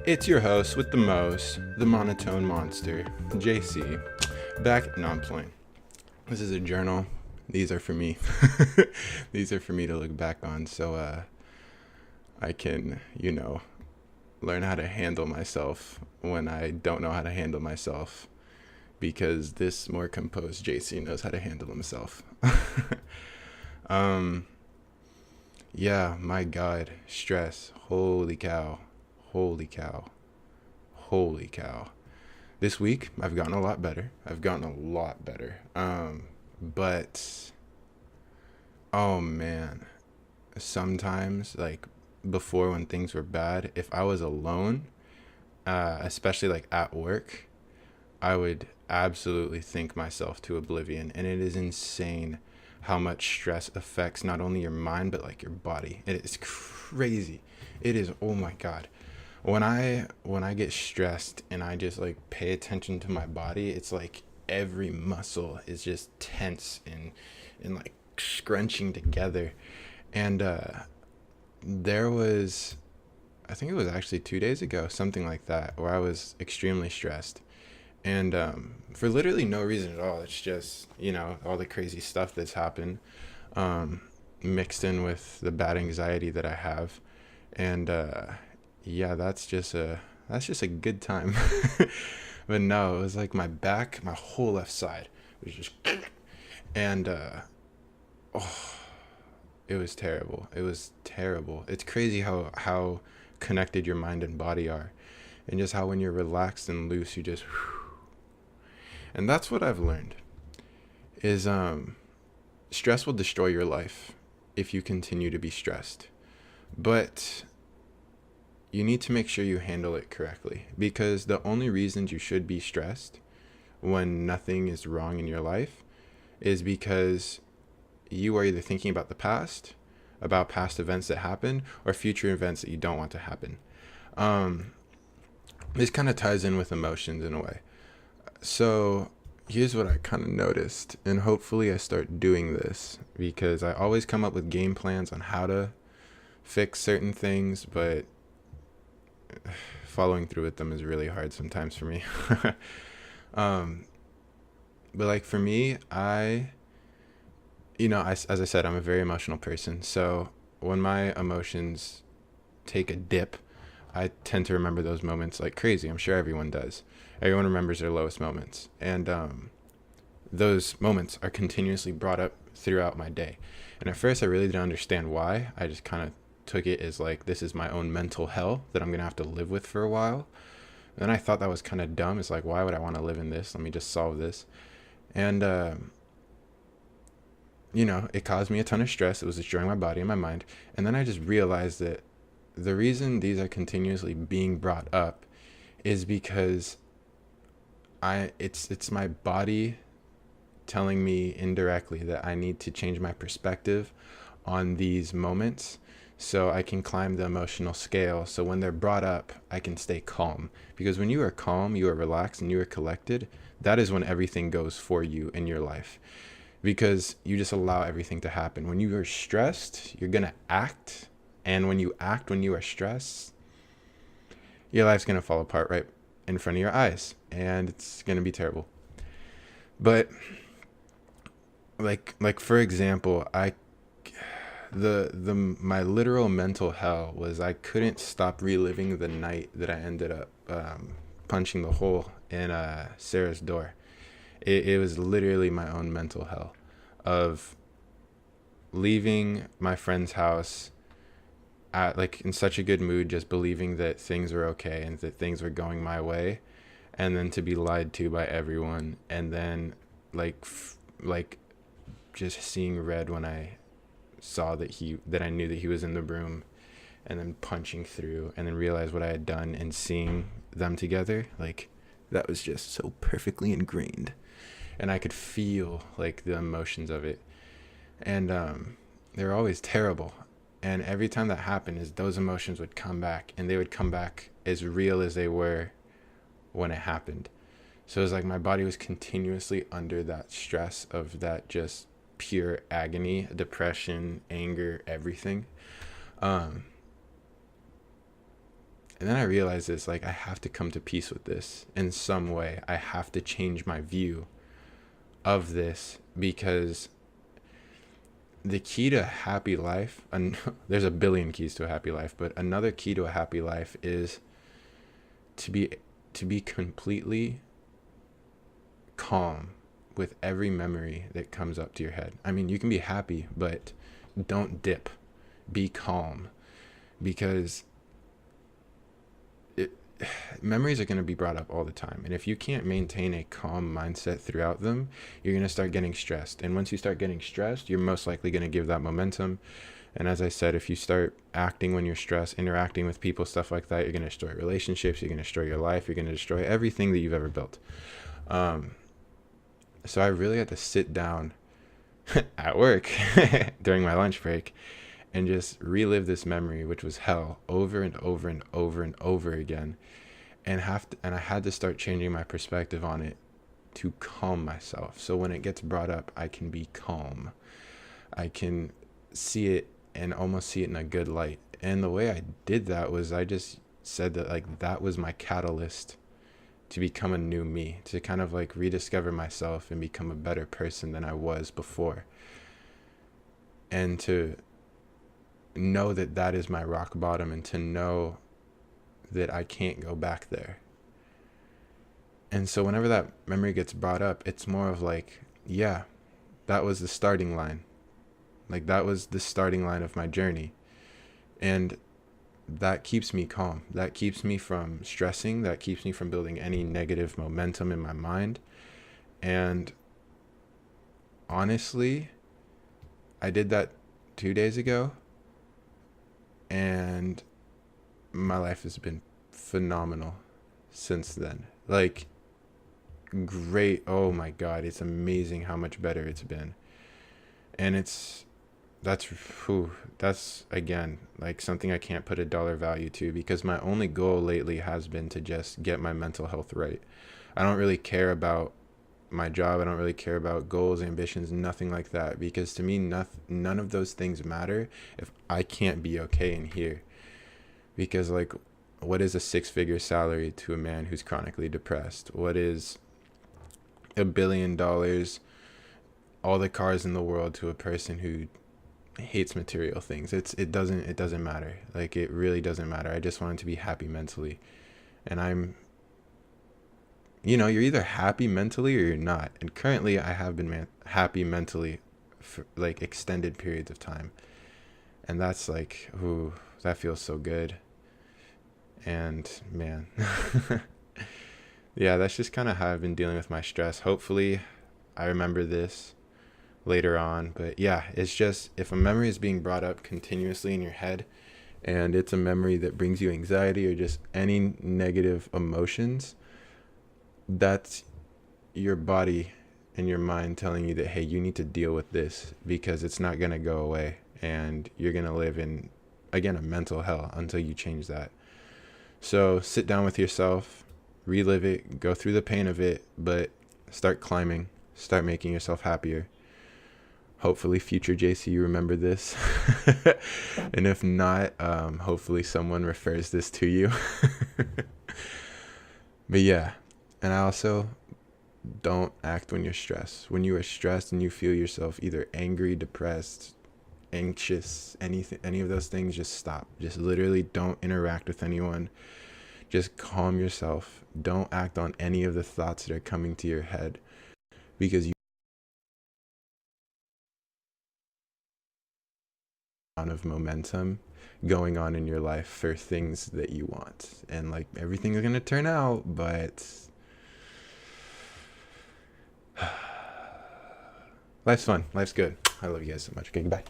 It's your host with the most, the monotone monster, JC. Back, no, I'm playing. This is a journal. These are for me. These are for me to look back on so I can, learn how to handle myself when I don't know how to handle myself. Because this more composed JC knows how to handle himself. um, yeah, my God, stress. Holy cow. Holy cow. Holy cow. This week, I've gotten a lot better. But, oh man, sometimes, like, before when things were bad, if I was alone, especially like at work, I would absolutely think myself to oblivion. And it is insane how much stress affects not only your mind, but like your body. It is crazy. It is, oh my God. When I get stressed and I just like pay attention to my body, it's like every muscle is just tense and like scrunching together. And there was, I think it was actually 2 days ago, something like that, where I was extremely stressed. And for literally no reason at all. It's just, all the crazy stuff that's happened mixed in with the bad anxiety that I have. And yeah, that's just a good time. But no, it was like my back, my whole left side was just, and oh, it was terrible. It was terrible. It's crazy how connected your mind and body are, and just how when you're relaxed and loose, you just. And that's what I've learned is stress will destroy your life if you continue to be stressed. But you need to make sure you handle it correctly, because the only reasons you should be stressed when nothing is wrong in your life is because you are either thinking about the past, about past events that happened, or future events that you don't want to happen. This kind of ties in with emotions in a way. So here's what I kind of noticed, and hopefully I start doing this, because I always come up with game plans on how to fix certain things, but following through with them is really hard sometimes for me. But like for me, as I said, I'm a very emotional person. So when my emotions take a dip, I tend to remember those moments like crazy. I'm sure everyone does. Everyone remembers their lowest moments. And those moments are continuously brought up throughout my day. And at first, I really didn't understand why. I just kind of took it as like, this is my own mental hell that I'm going to have to live with for a while. And then I thought that was kind of dumb. It's like, why would I want to live in this? Let me just solve this. And, it caused me a ton of stress. It was destroying my body and my mind. And then I just realized that the reason these are continuously being brought up is because it's my body telling me indirectly that I need to change my perspective on these moments so I can climb the emotional scale. So when they're brought up, I can stay calm. Because when you are calm, you are relaxed, and you are collected, that is when everything goes for you in your life. Because you just allow everything to happen. When you are stressed, you're going to act. And when you act when you are stressed, your life's going to fall apart right in front of your eyes. And it's going to be terrible. But like for example, my literal mental hell was I couldn't stop reliving the night that I ended up punching the hole in Sarah's door. It was literally my own mental hell of leaving my friend's house at like in such a good mood, just believing that things were okay and that things were going my way, and then to be lied to by everyone, and then like just seeing red when I saw that I knew that he was in the room, and then punching through, and then realize what I had done, and seeing them together, like that was just so perfectly ingrained, and I could feel like the emotions of it, and they were always terrible. And every time that happened, is those emotions would come back, and they would come back as real as they were when it happened. So it was like my body was continuously under that stress of that just pure agony, depression, anger, everything. And then I realized this, like, I have to come to peace with this in some way. I have to change my view of this, because the key to a happy life, and there's a billion keys to a happy life, but another key to a happy life is to be completely calm with every memory that comes up to your head. I mean, you can be happy, but don't dip. Be calm, because memories are going to be brought up all the time. And if you can't maintain a calm mindset throughout them, you're going to start getting stressed. And once you start getting stressed, you're most likely going to give that momentum. And as I said, if you start acting when you're stressed, interacting with people, stuff like that, you're going to destroy relationships, you're going to destroy your life, you're going to destroy everything that you've ever built. So I really had to sit down at work during my lunch break and just relive this memory, which was hell, over and over and over and over again. And I had to start changing my perspective on it to calm myself. So when it gets brought up, I can be calm. I can see it and almost see it in a good light. And the way I did that was I just said that, like, that was my catalyst to become a new me, to kind of like rediscover myself and become a better person than I was before. And to know that that is my rock bottom, and to know that I can't go back there. And so whenever that memory gets brought up, it's more of like, yeah, that was the starting line. Like, that was the starting line of my journey. And that keeps me calm. That keeps me from stressing. That keeps me from building any negative momentum in my mind. And honestly, I did that 2 days ago, and my life has been phenomenal since then. Like, great. Oh my God, it's amazing how much better it's been. And that's again, like, something I can't put a dollar value to, because my only goal lately has been to just get my mental health right. I don't really care about my job. I don't really care about goals, ambitions, nothing like that, because to me, none of those things matter if I can't be okay in here. Because, like, what is a 6-figure salary to a man who's chronically depressed? What is $1 billion, all the cars in the world, to a person who hates material things? It doesn't matter. Like, it really doesn't matter. I just wanted to be happy mentally. And you're either happy mentally or you're not. And currently I have been happy mentally for like extended periods of time. And that's like, ooh, that feels so good. And man, yeah, that's just kind of how I've been dealing with my stress. Hopefully I remember this later on. But yeah, it's just, if a memory is being brought up continuously in your head, and it's a memory that brings you anxiety or just any negative emotions, that's your body and your mind telling you that, hey, you need to deal with this, because it's not going to go away, and you're going to live in, again, a mental hell until you change that. So sit down with yourself, relive it, go through the pain of it, but start climbing, start making yourself happier. Hopefully future JC, you remember this. And if not, hopefully someone refers this to you. But yeah, and I also, don't act when you're stressed. When you are stressed and you feel yourself either angry, depressed, anxious, any of those things, just stop. Just literally don't interact with anyone. Just calm yourself. Don't act on any of the thoughts that are coming to your head, because you amount of momentum going on in your life for things that you want, and like, everything is gonna turn out, but life's fun, life's good. I love you guys so much. Okay, goodbye.